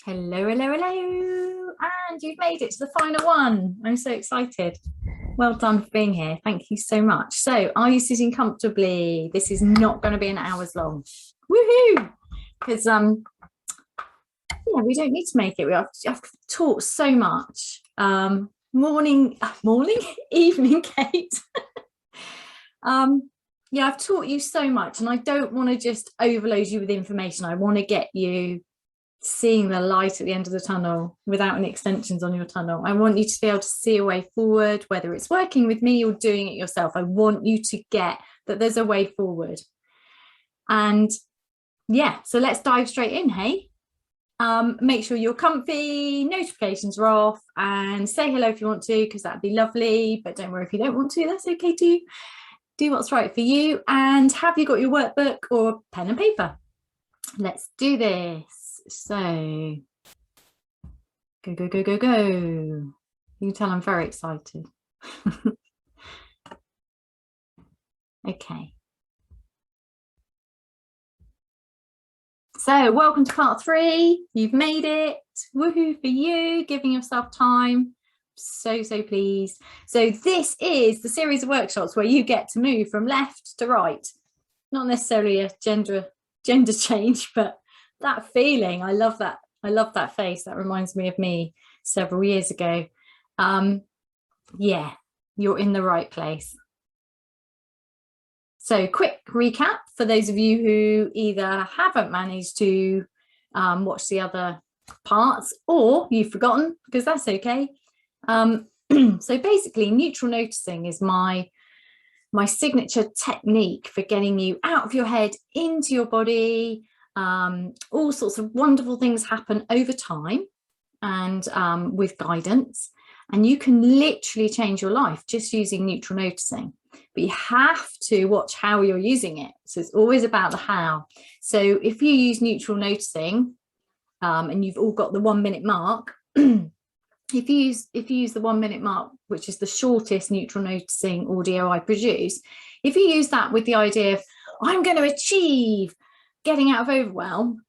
Hello, hello, hello. And you've made it to the final one. I'm so excited. Well done for being here. Thank you so much. So, are you sitting comfortably? This is not going to be an hour's long. Woohoo! Because yeah, we don't need to make it. I've taught so much. Morning, evening, Kate. Yeah, I've taught you so much, and I don't want to just overload you with information. I want to get you seeing the light at the end of the tunnel without any extensions on your tunnel. I want you to be able to see a way forward, whether it's working with me or doing it yourself. I want you to get that there's a way forward. And yeah, so let's dive straight in, hey? Make sure you're comfy, notifications are off, and say hello if you want to, because that'd be lovely. But don't worry if you don't want to, that's okay too. Do what's right for you. And have you got your workbook or pen and paper? Let's do this. So go, go, go, go, go. You can tell I'm very excited. Okay. So welcome to part 3. You've made it. Woohoo for you, giving yourself time. So pleased. So this is the series of workshops where you get to move from left to right. Not necessarily a gender change, but that feeling, I love that. I love that face. That reminds me of me several years ago. Yeah, you're in the right place. So quick recap for those of you who either haven't managed to watch the other parts or you've forgotten, because that's okay. So basically, neutral noticing is my signature technique for getting you out of your head into your body. All sorts of wonderful things happen over time and with guidance, and you can literally change your life just using neutral noticing, but you have to watch how you're using it. So it's always about the how. So if you use neutral noticing and you've all got the 1 minute mark, if you use the 1 minute mark, which is the shortest neutral noticing audio I produce, if you use that with the idea of I'm going to achieve getting out of overwhelm,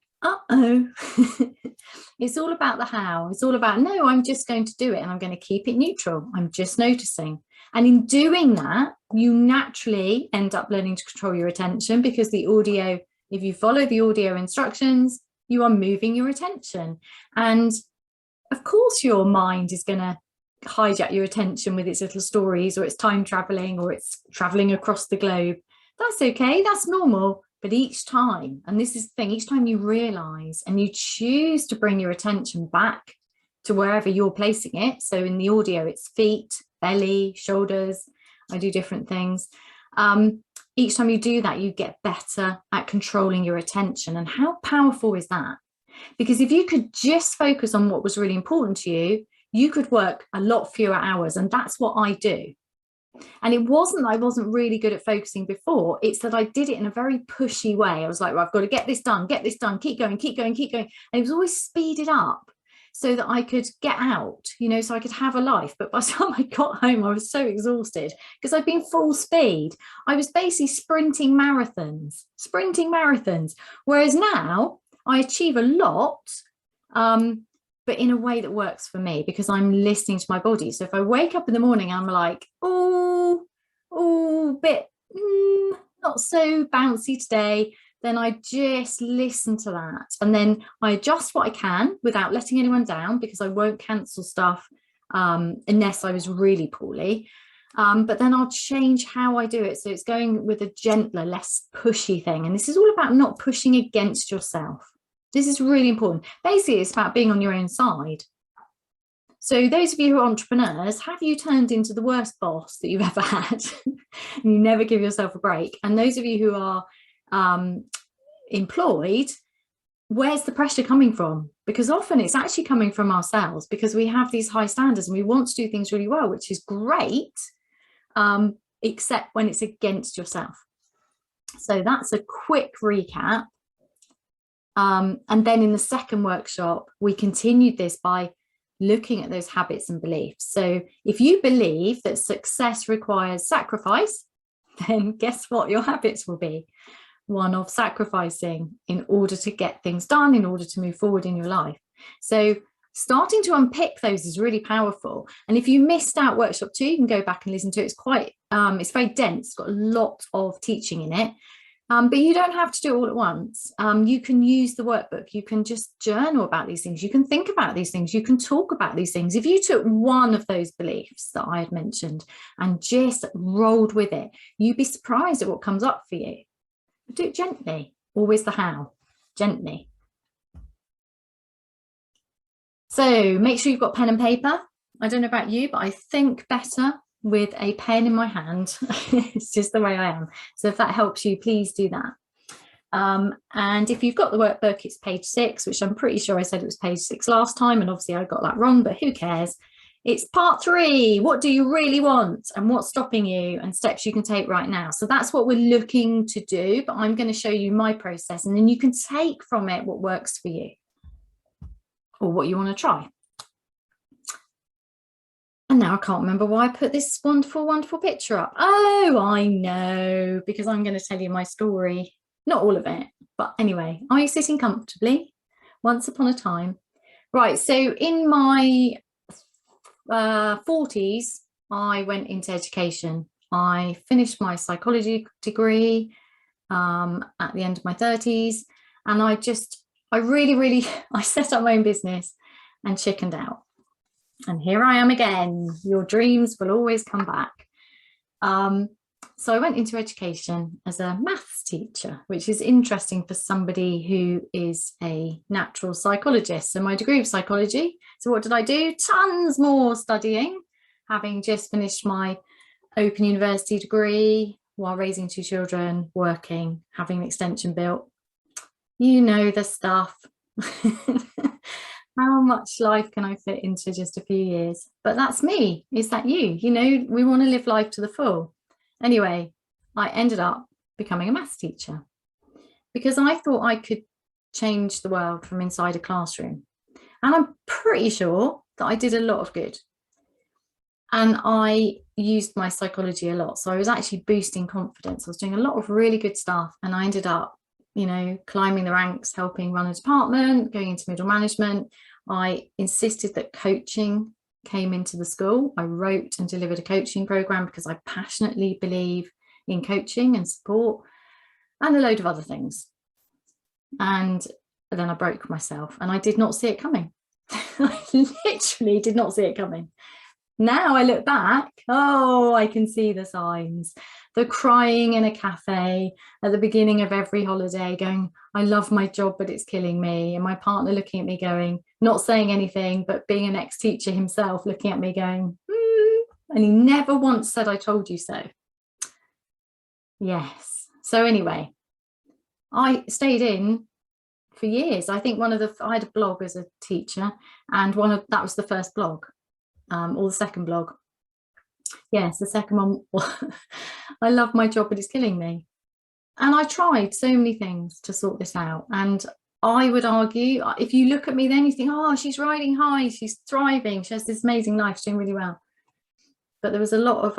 it's all about the how. It's all about, no, I'm just going to do it and I'm going to keep it neutral. I'm just noticing. And in doing that, you naturally end up learning to control your attention, because the audio, if you follow the audio instructions, you are moving your attention. And of course, your mind is going to hijack your attention with its little stories, or it's time traveling, or it's traveling across the globe. That's okay. That's normal. But each time, and this is the thing, each time you realize and you choose to bring your attention back to wherever you're placing it. So in the audio, it's feet, belly, shoulders. I do different things. Each time you do that, you get better at controlling your attention. And how powerful is that? Because if you could just focus on what was really important to you, you could work a lot fewer hours. And that's what I do. And it wasn't that I wasn't really good at focusing before. It's that I did it in a very pushy way. I was like, well, I've got to get this done, keep going. And it was always speeded up so that I could get out, so I could have a life. But by the time I got home, I was so exhausted because I'd been full speed. I was basically sprinting marathons. Whereas now I achieve a lot, but in a way that works for me, because I'm listening to my body. So if I wake up in the morning, I'm like, bit not so bouncy today, then I just listen to that. And then I adjust what I can without letting anyone down, because I won't cancel stuff unless I was really poorly. But then I'll change how I do it. So it's going with a gentler, less pushy thing. And this is all about not pushing against yourself. This is really important. Basically, it's about being on your own side. So those of you who are entrepreneurs, have you turned into the worst boss that you've ever had? And you never give yourself a break. And those of you who are employed, where's the pressure coming from? Because often it's actually coming from ourselves, because we have these high standards and we want to do things really well, which is great, except when it's against yourself. So that's a quick recap. And then in the second workshop, we continued this by looking at those habits and beliefs. So if you believe that success requires sacrifice, then guess what your habits will be? One of sacrificing in order to get things done, in order to move forward in your life. So starting to unpick those is really powerful. And if you missed out workshop 2, you can go back and listen to it. It's quite, it's very dense, it's got a lot of teaching in it. But you don't have to do it all at once. You can use the workbook. You can just journal about these things. You can think about these things. You can talk about these things. If you took one of those beliefs that I had mentioned and just rolled with it, you'd be surprised at what comes up for you. Do it gently. Always the how. Gently. So make sure you've got pen and paper. I don't know about you, but I think better with a pen in my hand. It's just the way I am. So if that helps you, please do that. And if you've got the workbook, it's page 6, which I'm pretty sure I said it was page 6 last time, and obviously I got that wrong, but who cares? It's part 3. What do you really want and what's stopping you, and steps you can take right now. So that's what we're looking to do, but I'm going to show you my process, and then you can take from it what works for you or what you want to try. And now I can't remember why I put this wonderful, wonderful picture up. Oh, I know, because I'm going to tell you my story. Not all of it, but anyway, are you sitting comfortably? Once upon a time. Right, so in my 40s, I went into education. I finished my psychology degree at the end of my 30s. And I set up my own business and chickened out. And here I am again. Your dreams will always come back. So I went into education as a maths teacher, which is interesting for somebody who is a natural psychologist. So my degree of psychology. So what did I do? Tons more studying, having just finished my Open University degree while raising 2 children, working, having an extension built. You know the stuff. How much life can I fit into just a few years? But that's me. Is that you? You know, we want to live life to the full. Anyway, I ended up becoming a maths teacher because I thought I could change the world from inside a classroom. And I'm pretty sure that I did a lot of good. And I used my psychology a lot. So I was actually boosting confidence. I was doing a lot of really good stuff. And I ended up, you know, climbing the ranks, helping run a department, going into middle management. I insisted that coaching came into the school. I wrote and delivered a coaching program because I passionately believe in coaching and support and a load of other things. And then I broke myself and I did not see it coming. I literally did not see it coming. Now I look back, oh, I can see the signs. The crying in a cafe at the beginning of every holiday going, I love my job, but it's killing me. And my partner looking at me going, not saying anything, but being an ex-teacher himself looking at me going, and he never once said, I told you so. Yes. So anyway, I stayed in for years. I think I had a blog as a teacher, and that was the first blog. Or the second blog. Yes, the second one. I love my job, but it's killing me. And I tried so many things to sort this out. And I would argue, if you look at me, then you think, oh, she's riding high, she's thriving, she has this amazing life, she's doing really well. But there was a lot of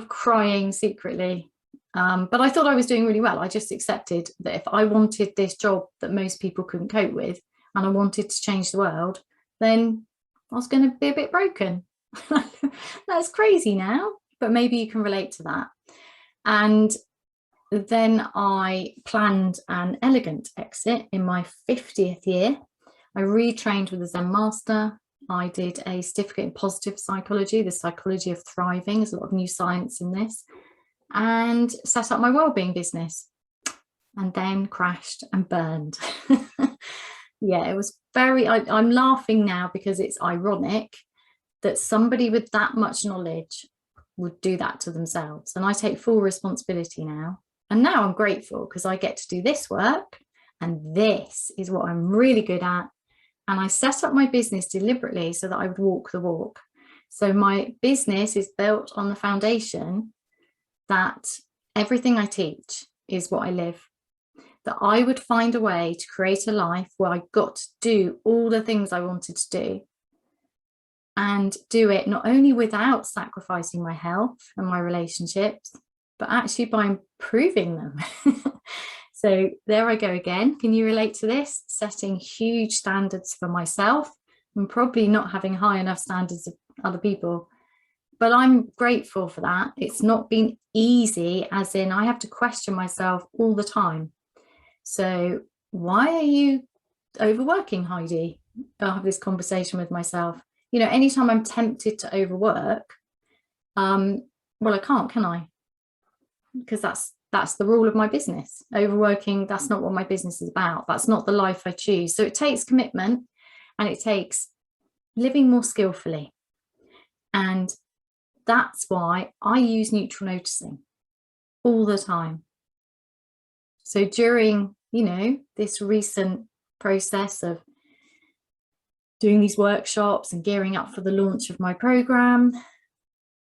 crying secretly. But I thought I was doing really well. I just accepted that if I wanted this job that most people couldn't cope with, and I wanted to change the world, then I was going to be a bit broken. That's crazy now, but maybe you can relate to that. And then I planned an elegant exit in my 50th year. I retrained with a Zen master. I did a certificate in positive psychology, the psychology of thriving. There's a lot of new science in this, and set up my wellbeing business, and then crashed and burned. Yeah, it was I'm laughing now because it's ironic that somebody with that much knowledge would do that to themselves. And I take full responsibility now. And now I'm grateful because I get to do this work. And this is what I'm really good at. And I set up my business deliberately so that I would walk the walk. So my business is built on the foundation that everything I teach is what I live. That I would find a way to create a life where I got to do all the things I wanted to do, and do it not only without sacrificing my health and my relationships, but actually by improving them. So there I go again. Can you relate to this? Setting huge standards for myself and probably not having high enough standards of other people. But I'm grateful for that. It's not been easy, as in I have to question myself all the time. So why are you overworking, Heidi? I'll have this conversation with myself. You know, anytime I'm tempted to overwork, well, I can't, can I? Because that's the rule of my business. Overworking, that's not what my business is about. That's not the life I choose. So it takes commitment, and it takes living more skillfully. And that's why I use neutral noticing all the time. So during, you know, this recent process of doing these workshops and gearing up for the launch of my program,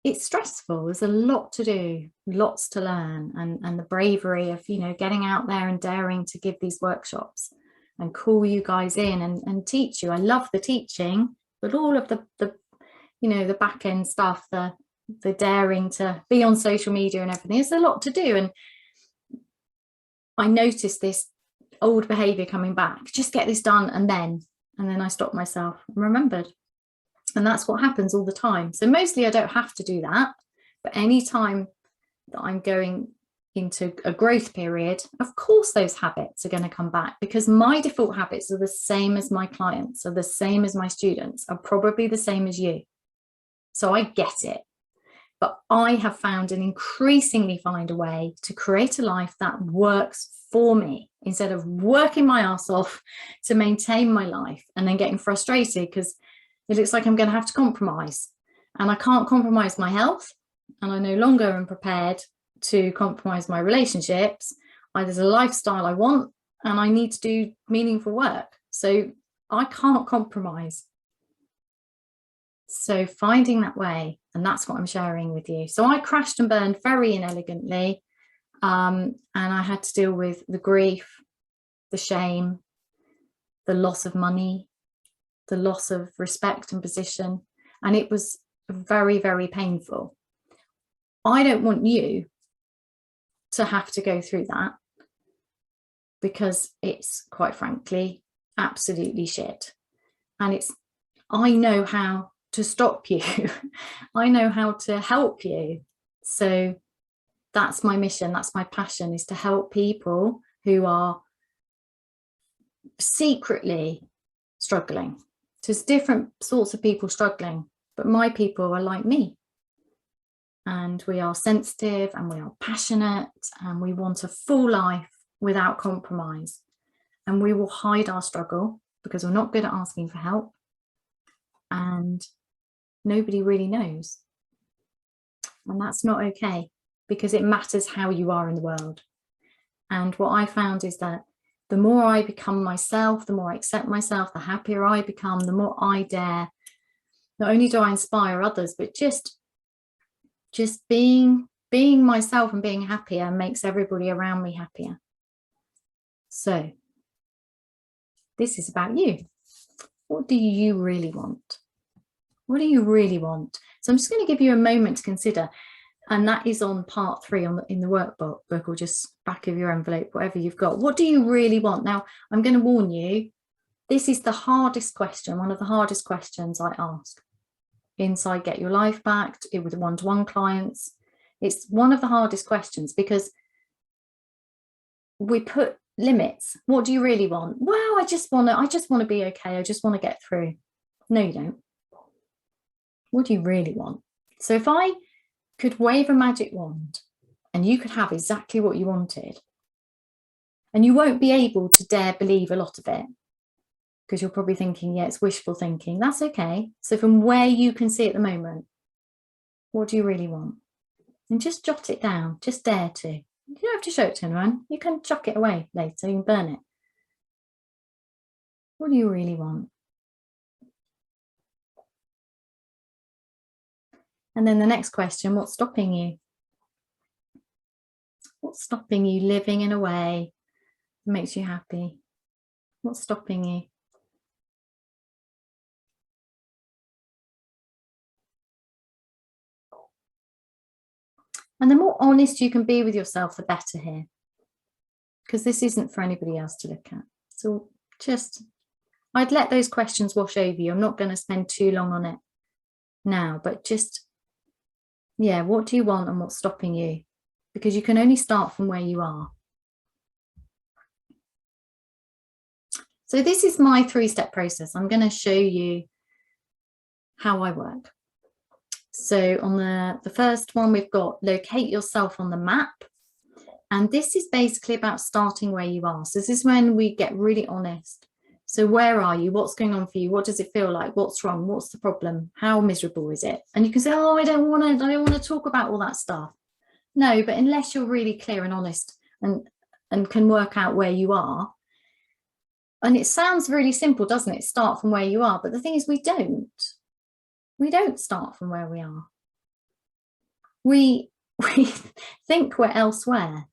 it's stressful. There's a lot to do, lots to learn, and the bravery of, you know, getting out there and daring to give these workshops and call you guys in and teach you. I love the teaching, but all of the you know, the back end stuff, the daring to be on social media and everything, there's a lot to do. And I noticed this old behavior coming back, just get this done, and then I stopped myself and remembered. And that's what happens all the time. So mostly I don't have to do that, but anytime that I'm going into a growth period, of course those habits are going to come back, because my default habits are the same as my clients, are the same as my students, are probably the same as you. So I get it. But I have found and increasingly find a way to create a life that works for me, instead of working my ass off to maintain my life and then getting frustrated because it looks like I'm going to have to compromise. And I can't compromise my health, and I no longer am prepared to compromise my relationships. There's a lifestyle I want, and I need to do meaningful work. So I can't compromise. So finding that way, and that's what I'm sharing with you. So I crashed and burned very inelegantly, and I had to deal with the grief, the shame, the loss of money, the loss of respect and position, and it was very, very painful. I don't want you to have to go through that, because it's, quite frankly, absolutely shit. And I know how to stop you. I know how to help you. So that's my mission, that's my passion, is to help people who are secretly struggling. So there's different sorts of people struggling, but my people are like me. And we are sensitive, and we are passionate, and we want a full life without compromise. And we will hide our struggle because we're not good at asking for help. And nobody really knows. And that's not okay, because it matters how you are in the world. And what I found is that the more I become myself, the more I accept myself, the happier I become, the more I dare. Not only do I inspire others, but just being myself and being happier makes everybody around me happier. So this is about you. What do you really want? What do you really want? So I'm just going to give you a moment to consider, and that is on part 3 in the workbook, or just back of your envelope, whatever you've got. What do you really want? Now, I'm going to warn you, this is the hardest question, one of the hardest questions I ask inside Get Your Life Back, with one-to-one clients. It's one of the hardest questions, because we put limits. What do you really want? Well, I just want to be okay. I just want to get through. No, you don't. What do you really want? So if I could wave a magic wand and you could have exactly what you wanted, and you won't be able to dare believe a lot of it, because you're probably thinking, yeah, it's wishful thinking. That's okay. So from where you can see at the moment, what do you really want? And just jot it down. Just dare to. You don't have to show it to anyone. You can chuck it away later. You can burn it. What do you really want? And then the next question, what's stopping you? What's stopping you living in a way that makes you happy? What's stopping you? And the more honest you can be with yourself, the better here. because this isn't for anybody else to look at. So just, I'd let those questions wash over you. I'm not going to spend too long on it now, but just, yeah, what do you want and what's stopping you? Because you can only start from where you are. So this is my 3-step process. I'm going to show you how I work. So on the first one, we've got locate yourself on the map. And this is basically about starting where you are. So this is when we get really honest. So where are you? What's going on for you? What does it feel like? What's wrong? What's the problem? How miserable is it? And you can say, oh, I don't want to talk about all that stuff. No, but unless you're really clear and honest and can work out where you are. And it sounds really simple, doesn't it? Start from where you are. But the thing is, we don't. We don't start from where we are. We think we're elsewhere.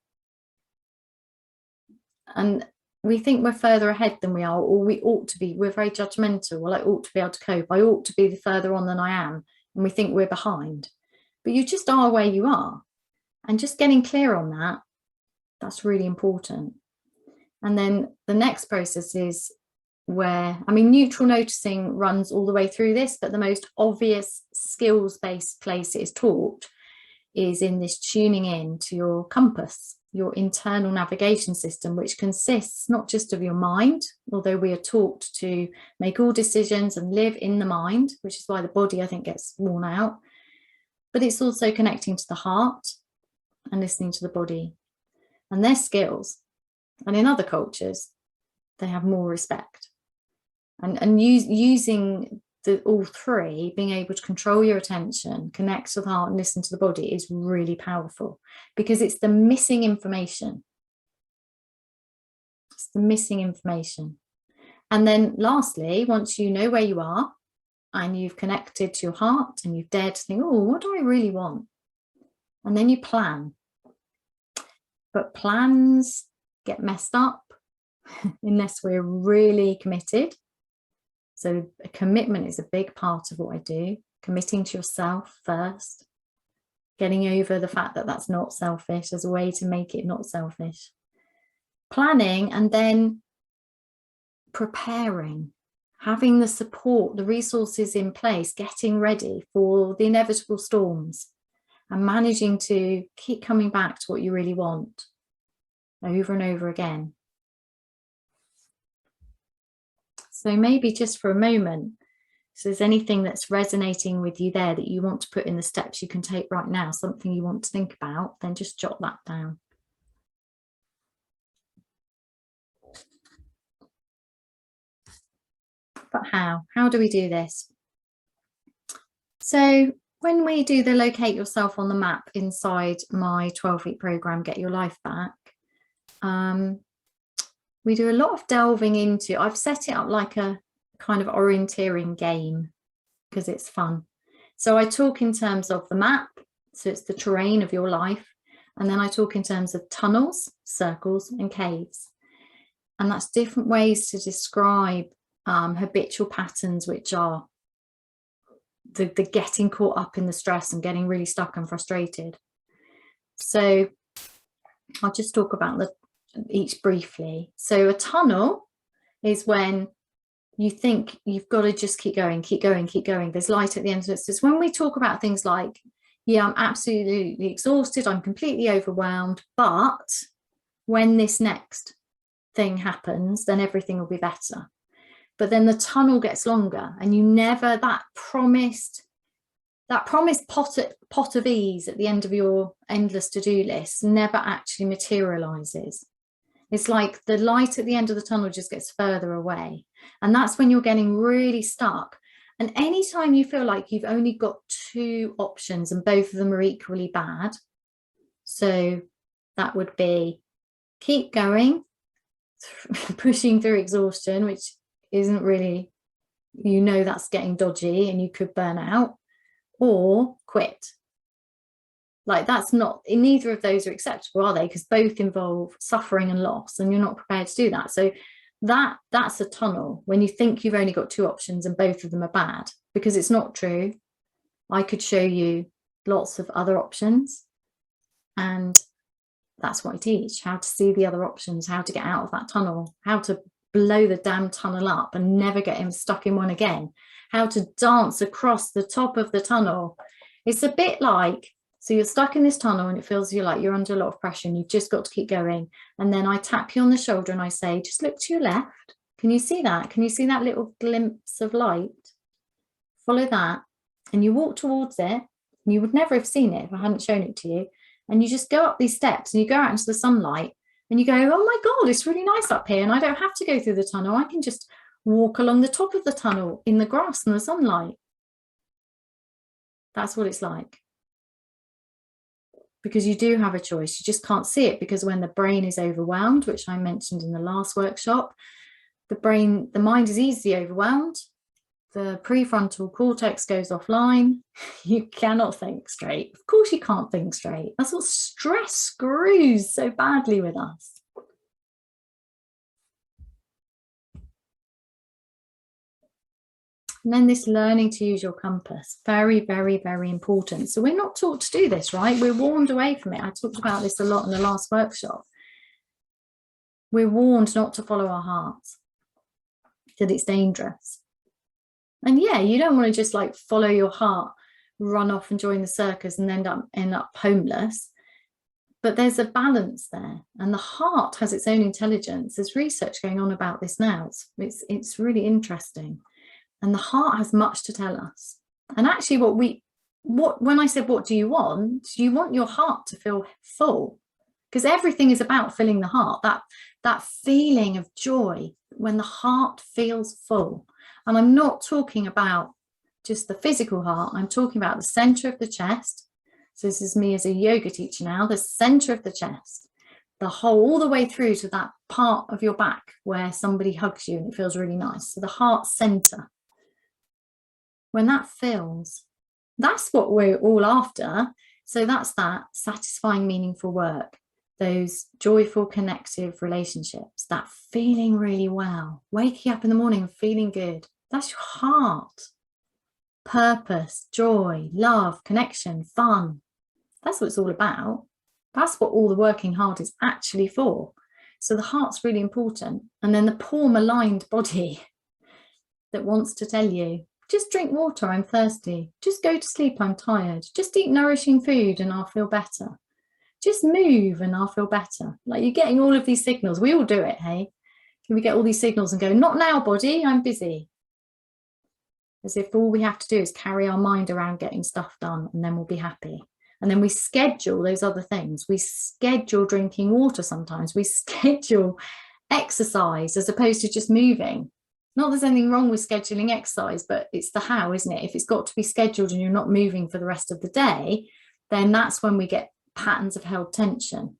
And we think we're further ahead than we are, or we ought to be. We're very judgmental. Well, I ought to be able to cope. I ought to be further on than I am. And we think we're behind. But you just are where you are. And just getting clear on that, that's really important. And then the next process is where, I mean, neutral noticing runs all the way through this, but the most obvious skills-based place it is taught is in this tuning in to your compass, your internal navigation system, which consists not just of your mind, although we are taught to make all decisions and live in the mind, which is why the body, I think, gets worn out, but it's also connecting to the heart and listening to the body. And their skills, and in other cultures, they have more respect. And using all three, being able to control your attention, connect to the heart and listen to the body is really powerful, because it's the missing information. It's the missing information. And then lastly, once you know where you are and you've connected to your heart and you've dared to think, oh, what do I really want? And then you plan. But plans get messed up unless we're really committed. So a commitment is a big part of what I do. Committing to yourself first, getting over the fact that that's not selfish as a way to make it not selfish. Planning, and then preparing, having the support, the resources in place, getting ready for the inevitable storms, and managing to keep coming back to what you really want over and over again. So maybe just for a moment, if there's anything that's resonating with you there that you want to put in the steps you can take right now, something you want to think about, then just jot that down. But how? How do we do this? So when we do the locate yourself on the map inside my 12-week program, Get Your Life Back, we do a lot of delving into, I've set it up like a kind of orienteering game because it's fun. So I talk in terms of the map, so it's the terrain of your life. And then I talk in terms of tunnels, circles and caves. And that's different ways to describe habitual patterns, which are the getting caught up in the stress and getting really stuck and frustrated. So I'll just talk about each briefly. So a tunnel is when you think you've got to just keep going, keep going, keep going. There's light at the end of it. So it's when we talk about things like, yeah, I'm absolutely exhausted, I'm completely overwhelmed, but when this next thing happens, then everything will be better. But then the tunnel gets longer, and you never, that promised pot of ease at the end of your endless to-do list never actually materializes. It's like the light at the end of the tunnel just gets further away. And that's when you're getting really stuck. And anytime you feel like you've only got 2 options and both of them are equally bad, so that would be keep going, pushing through exhaustion, which isn't really, you know, that's getting dodgy and you could burn out, or quit. Like, that's not, neither of those are acceptable, are they? Because both involve suffering and loss, and you're not prepared to do that. So that's a tunnel, when you think you've only got 2 options and both of them are bad, because it's not true. I could show you lots of other options, and That's what I teach, how to see the other options, how to get out of that tunnel, how to blow the damn tunnel up and never get him stuck in one again, how to dance across the top of the tunnel. It's a bit like, so you're stuck in this tunnel and it feels like you're under a lot of pressure and you've just got to keep going. And then I tap you on the shoulder and I say, just look to your left. Can you see that? Can you see that little glimpse of light? Follow that. And you walk towards it. And you would never have seen it if I hadn't shown it to you. And you just go up these steps and you go out into the sunlight and you go, oh my God, it's really nice up here. And I don't have to go through the tunnel. I can just walk along the top of the tunnel in the grass and the sunlight. That's what it's like. Because you do have a choice. You just can't see it, because when the brain is overwhelmed, which I mentioned in the last workshop, the mind is easily overwhelmed. The prefrontal cortex goes offline. You cannot think straight. Of course you can't think straight. That's what stress screws so badly with us. And then this learning to use your compass, very, very, very important. So we're not taught to do this, right? We're warned away from it. I talked about this a lot in the last workshop. We're warned not to follow our hearts, that it's dangerous. And yeah, you don't want to just like follow your heart, run off and join the circus and end up homeless. But there's a balance there. And the heart has its own intelligence. There's research going on about this now. It's really interesting. And the heart has much to tell us. And actually when I said, what do you want your heart to feel full, because everything is about filling the heart, that feeling of joy when the heart feels full. And I'm not talking about just the physical heart. I'm talking about the center of the chest. So this is me as a yoga teacher now, the center of the chest, the whole, all the way through to that part of your back where somebody hugs you and it feels really nice. So the heart center. When that fills, that's what we're all after. So that's that satisfying, meaningful work, those joyful, connective relationships, that feeling really well, waking up in the morning and feeling good. That's your heart. Purpose, joy, love, connection, fun. That's what it's all about. That's what all the working hard is actually for. So the heart's really important. And then the poor maligned body that wants to tell you, just drink water, I'm thirsty. Just go to sleep, I'm tired. Just eat nourishing food and I'll feel better. Just move and I'll feel better. Like, you're getting all of these signals. We all do it, hey? Can we get all these signals and go, not now, body, I'm busy. As if all we have to do is carry our mind around getting stuff done and then we'll be happy. And then we schedule those other things. We schedule drinking water sometimes. We schedule exercise as opposed to just moving. Not there's anything wrong with scheduling exercise, but it's the how, isn't it? If it's got to be scheduled and you're not moving for the rest of the day, then that's when we get patterns of held tension.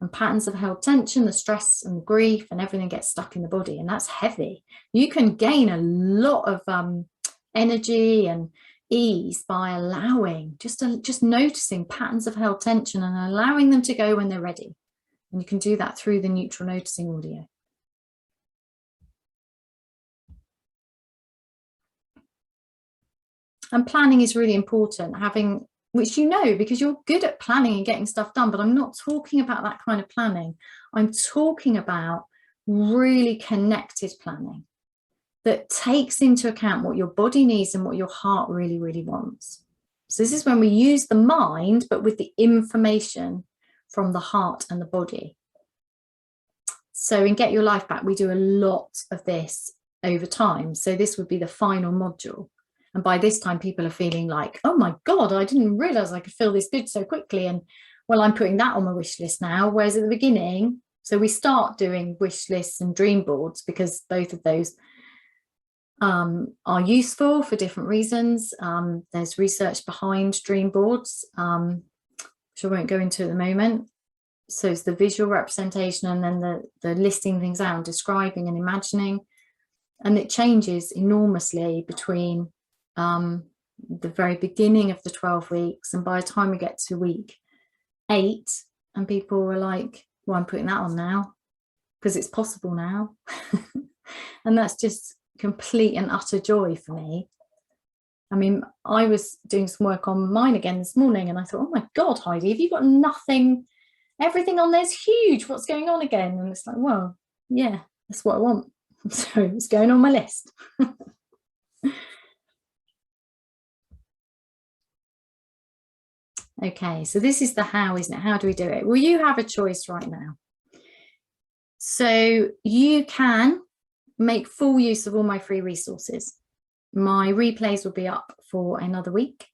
And patterns of held tension, the stress and grief and everything gets stuck in the body, and that's heavy. You can gain a lot of energy and ease by allowing, just noticing patterns of held tension and allowing them to go when they're ready. And you can do that through the neutral noticing audio. And planning is really important, which you know, because you're good at planning and getting stuff done, but I'm not talking about that kind of planning. I'm talking about really connected planning that takes into account what your body needs and what your heart really, really wants. So this is when we use the mind, but with the information from the heart and the body. So in Get Your Life Back, we do a lot of this over time. So this would be the final module. And by this time, people are feeling like, oh my God, I didn't realize I could feel this good so quickly. And well, I'm putting that on my wish list now. Whereas at the beginning, so we start doing wish lists and dream boards because both of those are useful for different reasons. There's research behind dream boards, which I won't go into at the moment. So it's the visual representation and then the listing things out and describing and imagining. And it changes enormously between the very beginning of the 12 weeks and by the time we get to week 8 and people were like, well, I'm putting that on now because it's possible now. And that's just complete and utter joy for me. I mean, I was doing some work on mine again this morning and I thought, oh my God, Heidi, have you got nothing everything on there's huge. What's going on again? And it's like, well, yeah, that's what I want. So it's going on my list. Okay, so this is the how, isn't it? How do we do it? Well, you have a choice right now. So you can make full use of all my free resources. My replays will be up for another week,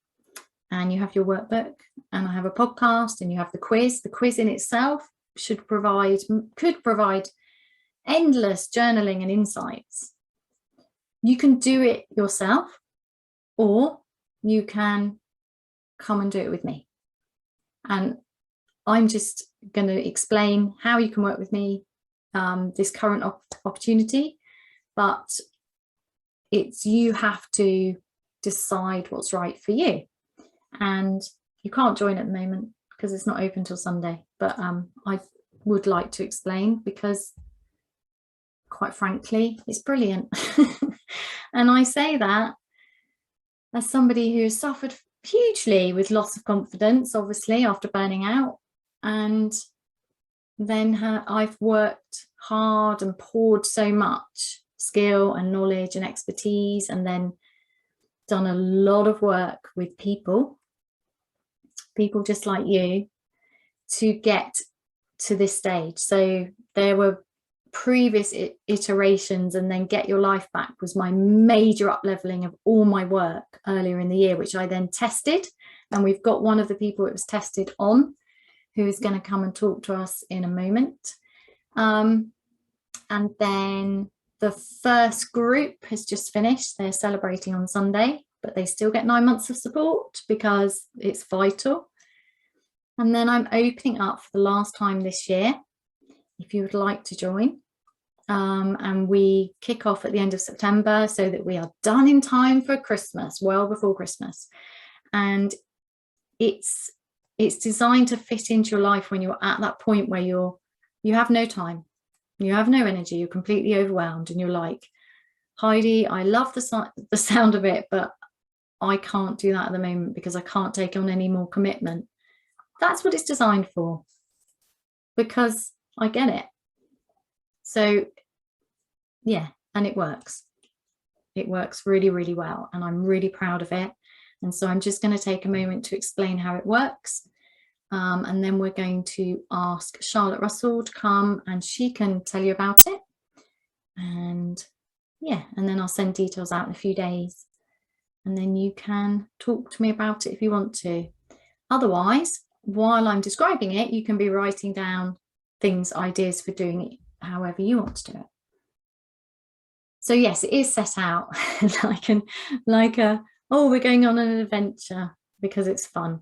and you have your workbook, and I have a podcast, and you have the quiz. The quiz in itself could provide endless journaling and insights. You can do it yourself, or you can come and do it with me. And I'm just going to explain how you can work with me, this current opportunity, but you have to decide what's right for you. And you can't join at the moment because it's not open till Sunday, but I would like to explain because, quite frankly, it's brilliant. And I say that as somebody who has suffered hugely with loss of confidence, obviously, after burning out. And then I've worked hard and poured so much skill and knowledge and expertise, and then done a lot of work with people just like you, to get to this stage. So there were previous iterations, and then Get Your Life Back was my major up leveling of all my work earlier in the year, which I then tested, and we've got one of the people it was tested on who is going to come and talk to us in a moment. And then the first group has just finished. They're celebrating on Sunday, but they still get 9 months of support because it's vital. And then I'm opening up for the last time this year, if you would like to join. And we kick off at the end of September so that we are done in time for Christmas, well before Christmas. And it's designed to fit into your life when you're at that point where you have no time, you have no energy, you're completely overwhelmed, and you're like, Heidi, I love the sound of it, but I can't do that at the moment because I can't take on any more commitment. That's what it's designed for, because I get it. So yeah, and it works. It works really, really well, and I'm really proud of it. And so I'm just going to take a moment to explain how it works. And then we're going to ask Charlotte Russell to come, and she can tell you about it. And yeah, and then I'll send details out in a few days. And then you can talk to me about it if you want to. Otherwise, while I'm describing it, you can be writing down things, ideas for doing it however you want to do it. So yes, it is set out oh, we're going on an adventure because it's fun.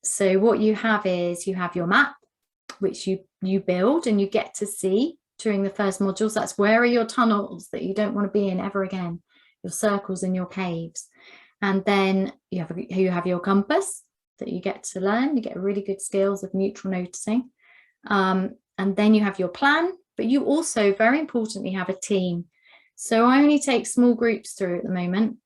So what you have is you have your map, which you build and you get to see during the first modules. That's where are your tunnels that you don't want to be in ever again, your circles and your caves. And then you have your compass that you get to learn. You get really good skills of neutral noticing. And then you have your plan, but you also, very importantly, have a team. So I only take small groups through at the moment.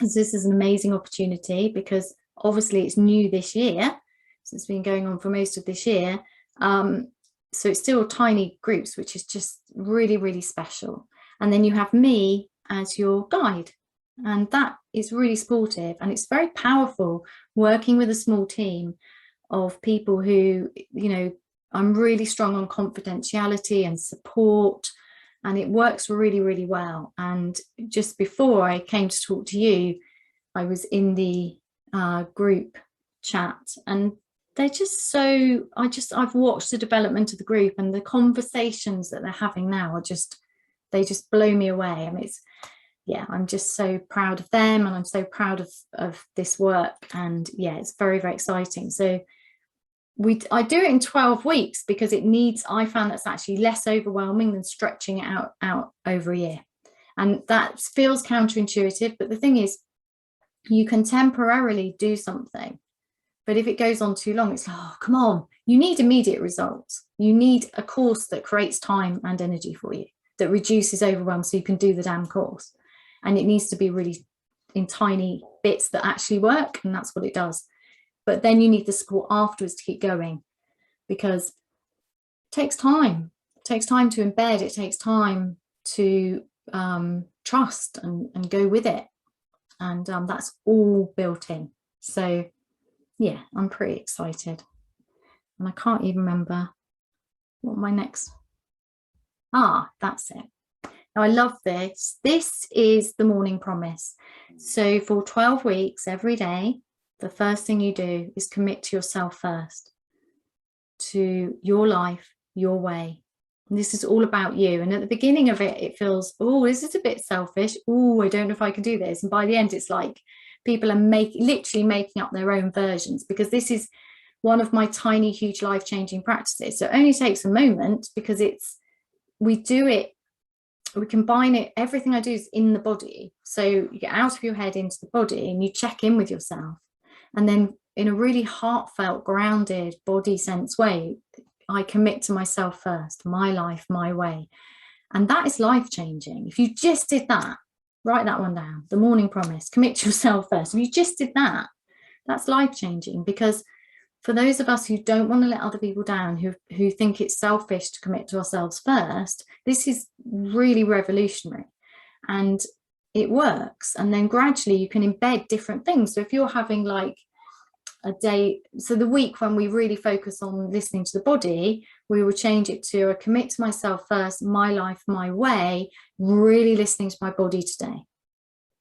So this is an amazing opportunity because obviously it's new this year. So it's been going on for most of this year. So it's still tiny groups, which is just really, really special. And then you have me as your guide. And that is really supportive, and it's very powerful working with a small team of people who, you know, I'm really strong on confidentiality and support, and it works really, really well. And just before I came to talk to you, I was in the group chat, and they're just so, I've watched the development of the group, and the conversations that they're having now are they just blow me away. I mean, yeah, I'm just so proud of them, and I'm so proud of this work. And yeah, it's very, very exciting. So I do it in 12 weeks because I found that's actually less overwhelming than stretching it out over a year. And that feels counterintuitive, but the thing is, you can temporarily do something, but if it goes on too long, it's like, oh, come on, you need immediate results. You need a course that creates time and energy for you, that reduces overwhelm so you can do the damn course. And it needs to be really in tiny bits that actually work, and that's what it does. But then you need the support afterwards to keep going. because it takes time. It takes time to embed. It takes time to trust and go with it. And that's all built in. So yeah, I'm pretty excited. And I can't even remember what my next, that's it. Now I love this. This is the morning promise. So for 12 weeks, every day, the first thing you do is commit to yourself first, to your life, your way. And this is all about you. And at the beginning of it, it feels, oh, this is a bit selfish. Oh, I don't know if I can do this. And by the end, it's like people are literally making up their own versions, because this is one of my tiny, huge, life-changing practices. So it only takes a moment, because we do it, we combine it. Everything I do is in the body. So you get out of your head into the body and you check in with yourself. And then in a really heartfelt, grounded, body sense way, I commit to myself first, my life, my way. And that is life-changing. If you just did that, write that one down, the morning promise, commit to yourself first. If you just did that, that's life-changing. Because for those of us who don't want to let other people down, who think it's selfish to commit to ourselves first, this is really revolutionary and it works. And then gradually you can embed different things. So if you're having like a day, so the week when we really focus on listening to the body, we will change it to a commit to myself first, my life, my way, really listening to my body today.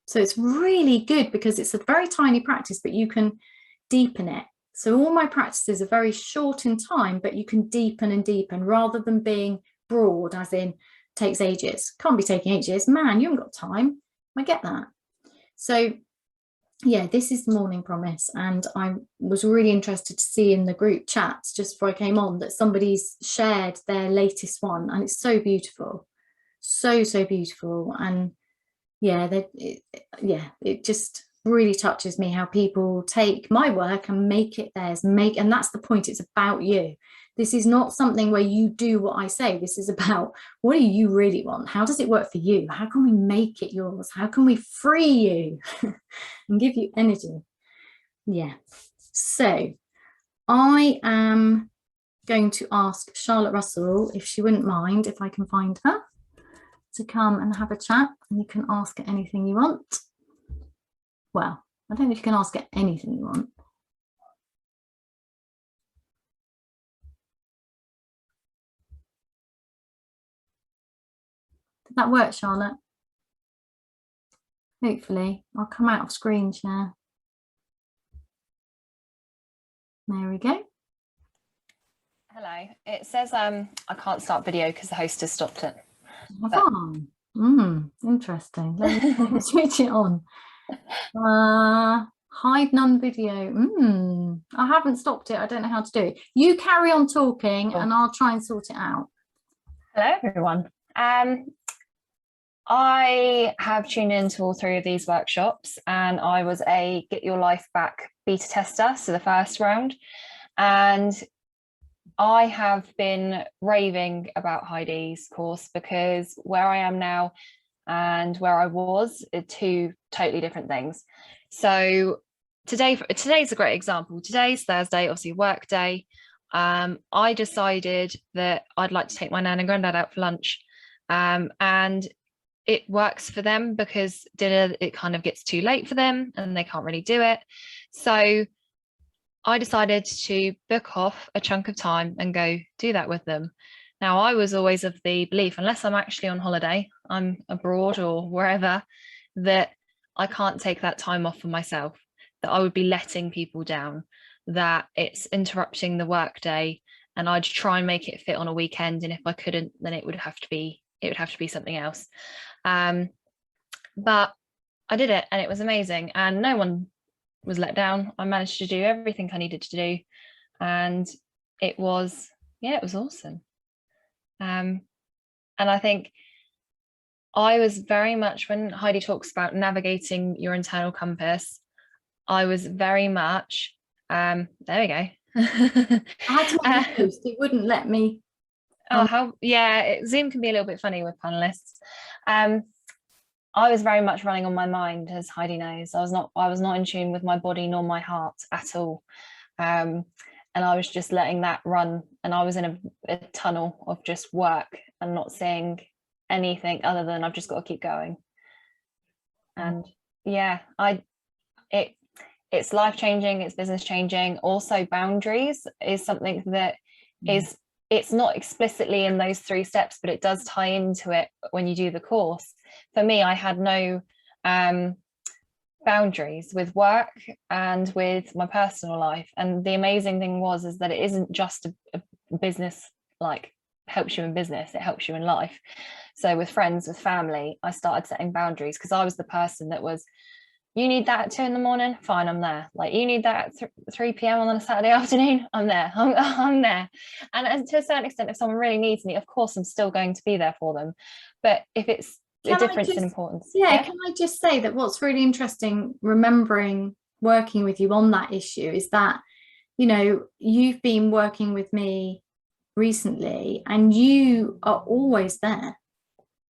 So it's really good because it's a very tiny practice, but you can deepen it. So all my practices are very short in time, but you can deepen and deepen rather than being broad, as in takes ages. Can't be taking ages. Man, you haven't got time. I get that. So yeah, this is the morning promise. And I was really interested to see in the group chats just before I came on that somebody's shared their latest one, and it's so beautiful. So beautiful. And yeah, it just really touches me how people take my work and make it theirs, and that's the point. It's about you. This is not something where you do what I say. This is about, what do you really want? How does it work for you? How can we make it yours? How can we free you and give you energy? Yeah. So I am going to ask Charlotte Russell if she wouldn't mind, if I can find her, to come and have a chat, and you can ask her anything you want. Well, I don't know if you can ask her anything you want. Did that work, Charlotte? Hopefully. I'll come out of screen share. There we go. Hello. It says I can't start video because the host has stopped it. Interesting. Let me switch it on. Hide none video. I haven't stopped it. I don't know how to do it. You carry on talking and I'll try and sort it out. Hello, everyone. I have tuned into all 3 of these workshops, and I was a Get Your Life Back beta tester, so the first round. And I have been raving about Heidi's course, because where I am now and where I was are 2 totally different things. So today's a great example. Today's Thursday, obviously work day. I decided that I'd like to take my nan and granddad out for lunch, and it works for them because dinner, it kind of gets too late for them and they can't really do it. So I decided to book off a chunk of time and go do that with them. Now, I was always of the belief, unless I'm actually on holiday, I'm abroad or wherever, that I can't take that time off for myself, that I would be letting people down, that it's interrupting the work day, and I'd try and make it fit on a weekend. And if I couldn't, then it would have to be something else. But I did it and it was amazing, and no one was let down. I managed to do everything I needed to do, and it was awesome. And I think I was very much, when Heidi talks about navigating your internal compass, I was very much there we go. I had to make a post. It wouldn't let me. Zoom can be a little bit funny with panelists. I was very much running on my mind, as Heidi knows. I was not in tune with my body nor my heart at all. and I was just letting that run, and I was in a tunnel of just work and not seeing anything other than I've just got to keep going. And yeah, it's life changing, it's business changing. Also, boundaries is something that is, it's not explicitly in those 3 steps, but it does tie into it when you do the course. For me, I had no boundaries with work and with my personal life. And the amazing thing is that it isn't just a business, like helps you in business, it helps you in life. So with friends, with family, I started setting boundaries, because I was the person that was, you need that at 2 a.m, fine, I'm there. Like, you need that at 3 p.m. on a Saturday afternoon, I'm there. I'm there. And to a certain extent, if someone really needs me, of course I'm still going to be there for them. But if it's a difference in importance. Yeah, can I just say that what's really interesting, remembering working with you on that issue, is that, you know, you've been working with me recently and you are always there.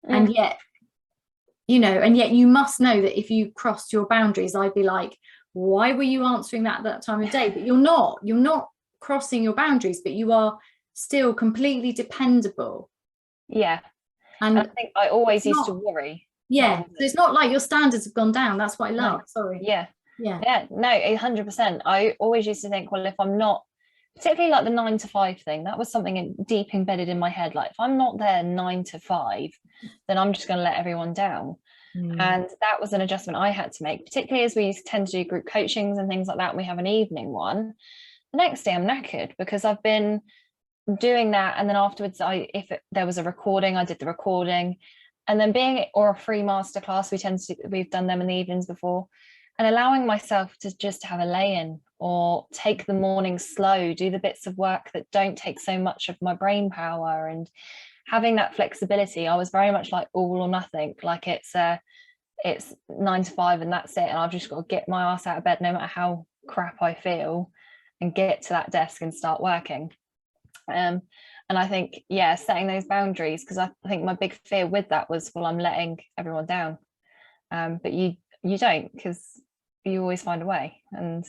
And yet, you know, and yet you must know that if you crossed your boundaries, I'd be like, why were you answering that at that time of day? But you're not crossing your boundaries, but you are still completely dependable. Yeah. And I think I always used to worry. Yeah. So it's not like your standards have gone down. That's what I love. No. Sorry. Yeah. No, 100%. I always used to think, well, if I'm not, particularly like the 9 to 5 thing, that was something deep embedded in my head. Like, if I'm not there 9 to 5, then I'm just going to let everyone down. And that was an adjustment I had to make, particularly as we tend to do group coachings and things like that. And we have an evening one. The next day I'm knackered because I've been doing that, and then afterwards there was a recording, I did the recording, and then or a free masterclass, we've done them in the evenings before, and allowing myself to just have a lay-in or take the morning slow, do the bits of work that don't take so much of my brain power, and having that flexibility. I was very much like all or nothing, like it's 9 to 5 and that's it, and I've just got to get my ass out of bed no matter how crap I feel and get to that desk and start working. And I think, yeah, setting those boundaries, because I think my big fear with that was, well, I'm letting everyone down, but you don't, because you always find a way. And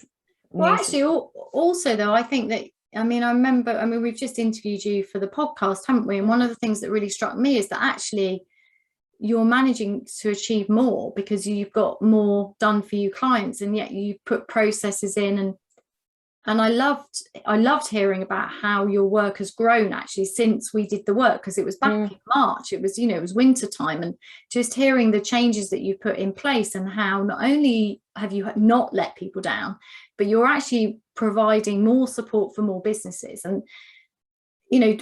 well, actually, also though, I think that, I mean, we've just interviewed you for the podcast, haven't we? And one of the things that really struck me is that actually you're managing to achieve more because you've got more done for you clients, and yet you put processes in, and I loved hearing about how your work has grown actually since we did the work, because it was back in March, it was, you know, it was winter time, and just hearing the changes that you put in place and how not only have you not let people down, but you're actually providing more support for more businesses. And, you know,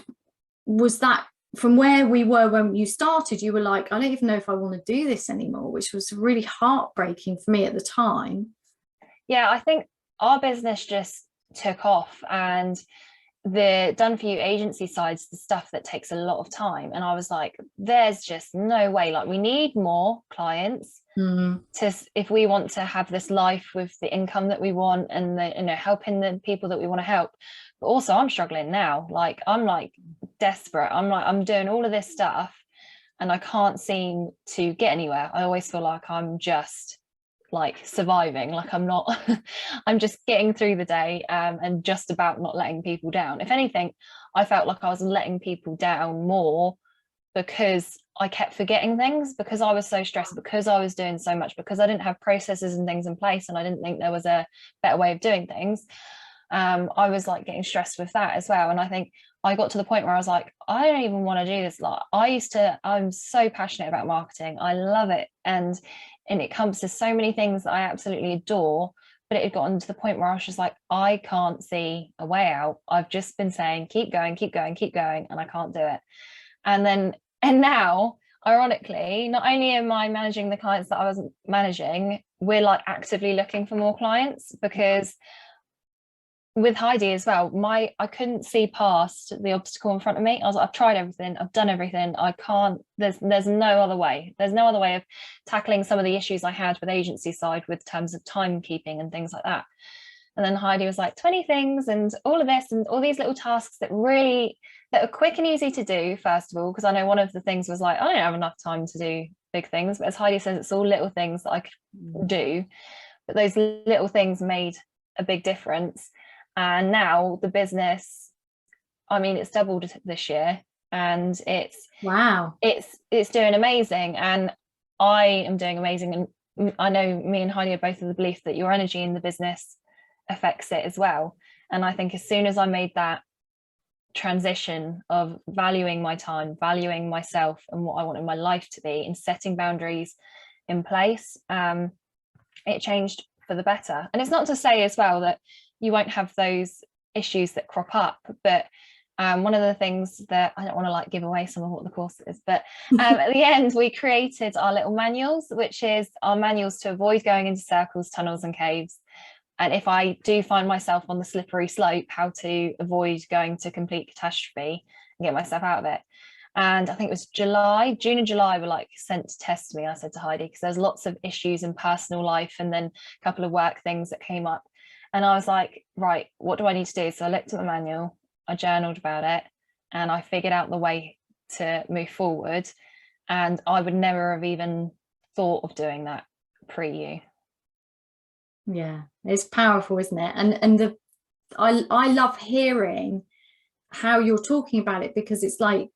was that from where we were when you started, you were like, I don't even know if I want to do this anymore, which was really heartbreaking for me at the time. Yeah, I think our business just took off, and the done for you agency side's the stuff that takes a lot of time, and I was like, there's just no way, like, we need more clients to, if we want to have this life with the income that we want and the, you know, helping the people that we want to help. But also I'm struggling now, like I'm like desperate, I'm doing all of this stuff and I can't seem to get anywhere. I always feel like I'm just like surviving, like I'm not I'm just getting through the day, and just about not letting people down. If anything, I felt like I was letting people down more because I kept forgetting things, because I was so stressed, because I was doing so much, because I didn't have processes and things in place, and I didn't think there was a better way of doing things. I was like getting stressed with that as well. And I think I got to the point where I was like, I don't even want to do this. Like, I'm so passionate about marketing, I love it, and it encompasses so many things that I absolutely adore, but it had gotten to the point where I was just like, I can't see a way out. I've just been saying, keep going, and I can't do it. And now, ironically, not only am I managing the clients that I wasn't managing, we're like actively looking for more clients, because with Heidi as well, I couldn't see past the obstacle in front of me. I was like, I've tried everything, I've done everything, I can't, there's no other way. There's no other way of tackling some of the issues I had with agency side with terms of timekeeping and things like that. And then Heidi was like, 20 things and all of this and all these little tasks that are quick and easy to do, first of all, because I know one of the things was like, I don't have enough time to do big things, but as Heidi says, it's all little things that I could do, but those little things made a big difference. And now the business, I mean, it's doubled this year, and wow, it's doing amazing, and I am doing amazing. And I know me and Heidi are both of the belief that your energy in the business affects it as well. And I think as soon as I made that transition of valuing my time, valuing myself and what I wanted my life to be, and setting boundaries in place, it changed for the better. And it's not to say as well that you won't have those issues that crop up, but one of the things that I don't want to like give away some of what the course is, but at the end we created our little manuals, which is our manuals to avoid going into circles, tunnels and caves. And if I do find myself on the slippery slope, how to avoid going to complete catastrophe and get myself out of it. And I think it was June and July were like sent to test me, I said to Heidi, because there's lots of issues in personal life and then a couple of work things that came up. And I was like, right, what do I need to do? So I looked at my manual, I journaled about it, and I figured out the way to move forward. And I would never have even thought of doing that pre you. Yeah, it's powerful, isn't it? And I love hearing how you're talking about it, because it's like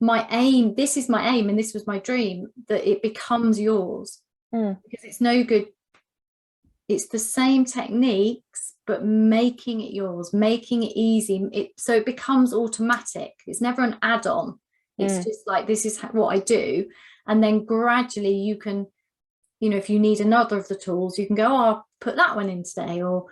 my aim, this is my aim and this was my dream, that it becomes yours. Because it's no good, it's the same techniques but making it yours, making it easy, so it becomes automatic. It's never an add-on. It's just like, this is what I do. And then gradually you can, if you need another of the tools, you can go, oh, I'll put that one in today, or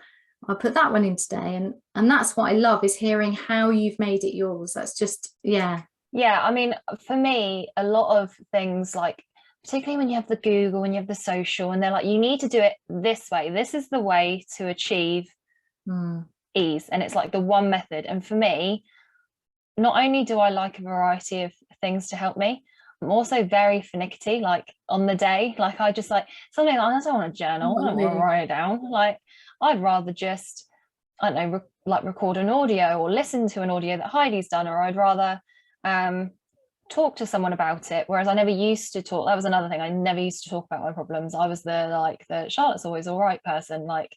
I'll put that one in today. And that's what I love, is hearing how you've made it yours. That's just, yeah. I mean, for me, a lot of things, like particularly when you have the Google and you have the social, and they're like, you need to do it this way, this is the way to achieve ease, and it's like the one method. And for me, not only do I like a variety of things to help me, I'm also very finicky, like on the day, like I just like something, I don't want to journal, I don't want to write it down, like I'd rather just, I don't know, like record an audio or listen to an audio that Heidi's done, or I'd rather talk to someone about it. Whereas I never used to talk, that was another thing, I never used to talk about my problems. I was the Charlotte's always all right person, like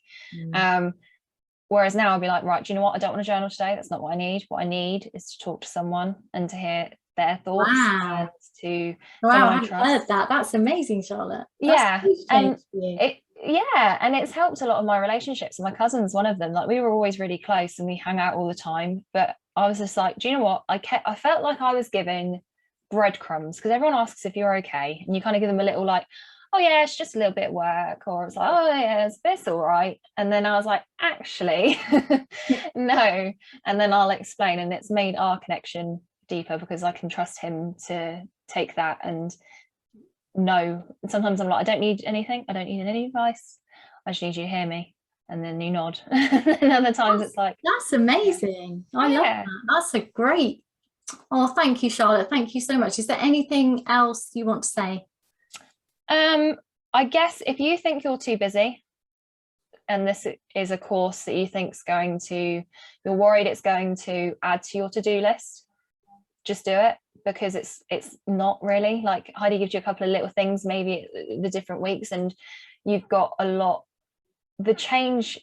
whereas now I'll be like, right, do you know what, I don't want to journal today, that's not what I need. What I need is to talk to someone and to hear their thoughts. Wow. And I haven't heard that. That's amazing, Charlotte. That's and it's helped a lot of my relationships. And my cousin's one of them. Like, we were always really close and we hung out all the time, but I was just like, do you know what, I felt like I was giving breadcrumbs, because everyone asks if you're okay, and you kind of give them a little like, oh yeah, it's just a little bit of work, or it's like, oh yeah, it's all right. And then I was like, actually no. And then I'll explain, and it's made our connection deeper, because I can trust him to take that and know. Sometimes I'm like, I don't need anything, I don't need any advice, I just need you to hear me, and then you nod. And other times it's like, that's amazing. I love that. That's a great. Oh, thank you, Charlotte, thank you so much. Is there anything else you want to say? I guess if you think you're too busy and this is a course that you think's you're worried it's going to add to your to-do list, just do it, because it's not really. Like, Heidi gives you a couple of little things maybe the different weeks, and you've got a lot. The change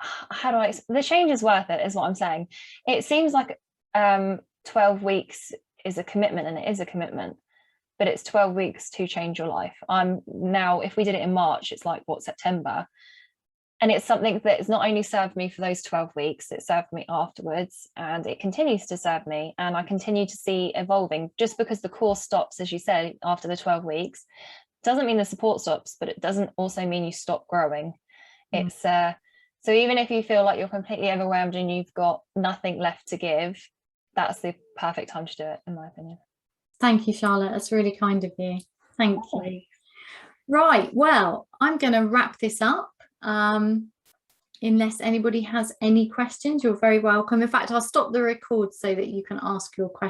is worth it, is what I'm saying. It seems like 12 weeks is a commitment, and it is a commitment, but it's 12 weeks to change your life. Now, if we did it in March, it's like, what, September? And it's something that has not only served me for those 12 weeks, it served me afterwards, and it continues to serve me, and I continue to see evolving. Just because the course stops, as you said, after the 12 weeks, doesn't mean the support stops, but it doesn't also mean you stop growing. It's so even if you feel like you're completely overwhelmed and you've got nothing left to give, that's the perfect time to do it, in my opinion. Thank you, Charlotte. That's really kind of you. Thank you. Right. Well, I'm going to wrap this up. Unless anybody has any questions, you're very welcome. In fact, I'll stop the record so that you can ask your questions.